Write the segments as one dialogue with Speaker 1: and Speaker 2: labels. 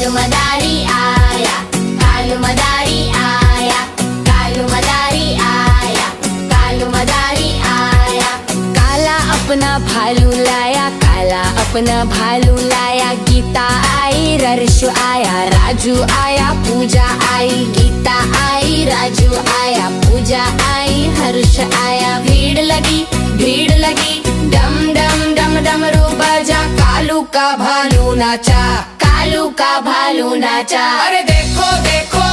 Speaker 1: कालू मदारी आया, कालू मदारी आया, कालू मदारी आया, कालू मदारी आया। काला अपना भालू लाया, काला अपना भालू लाया। गीता आई, रर्ष आया, राजू आया, पूजा आई। गीता आई, राजू आया, पूजा आई, हर्ष आया। भीड़ लगी, भीड़ लगी, डम डम डम डमरू बजा। कालू का भालू नाचा, कालू का भालू नाचा।
Speaker 2: अरे देखो देखो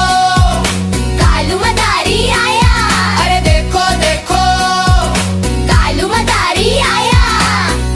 Speaker 1: कालू मदारी आया,
Speaker 2: अरे देखो देखो
Speaker 1: कालू मदारी आया,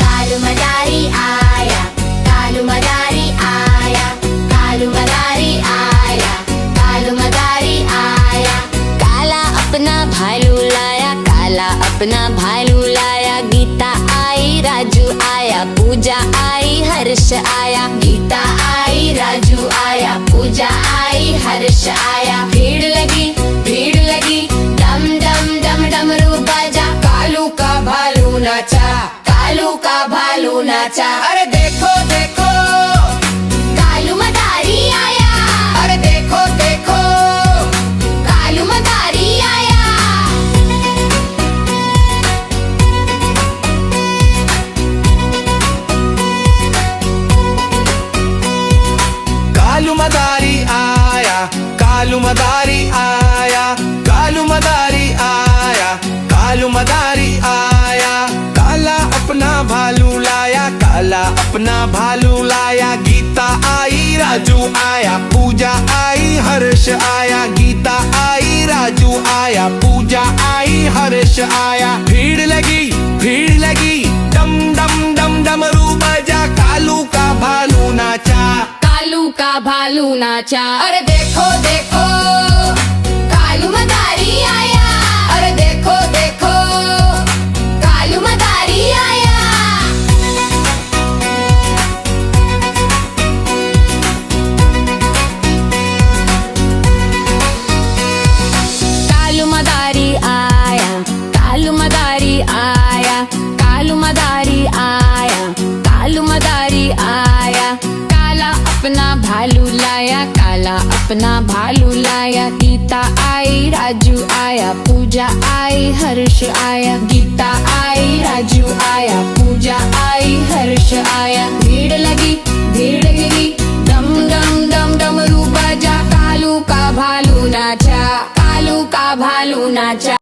Speaker 1: कालू मदारी आया, कालू मदारी आया, कालू मदारी आया, कालू मदारी आया। काला अपना भालू लाया, काला अपना भालू लाया। गीता आई, राजू आया, पूजा आई, हर्ष आया। गीता आई, राजू आया, पूजा आई, हर्ष आया। भीड़ लगी, भीड़ लगी, डम डम डम डमरू बजा।
Speaker 2: कालू का भालू नाचा,
Speaker 1: कालू का भालू नाचा।
Speaker 2: अरे देखो देखो
Speaker 1: कालू मदारी आया,
Speaker 2: अरे देखो देखो
Speaker 1: कालू मदारी आया।
Speaker 2: कालू मदारी आया, कालू मदारी आया, कालू मदारी आया, कालू मदारी आया। काला अपना भालू लाया, काला अपना भालू लाया। गीता आई, राजू आया, पूजा आई, हर्ष आया। गीता आई, राजू आया, पूजा आई, हर्ष आया। भीड़ लगी, भीड़ लगी, डम डम डम डमरू बजा। कालू का भालू नाचा,
Speaker 1: कालू का भालू नाचा। अरे देखो देखो कालू मदारी आया, अरे देखो देखो कालू मदारी आया। कालू मदारी आया, कालू मदारी आया, कालू मदारी आया, कालू मदारी आया। काला अपना भालू लाया, काला अपना भालू लाया। गीता आई, राजू आया, पूजा आई, हर्ष आया। गीता आई, राजू आया, पूजा आई, हर्ष आया। भीड़ लगी, भीड़ लगी, डम डम डम डमरू बजा। कालू का भालू नाचा, कालू का भालू नाचा।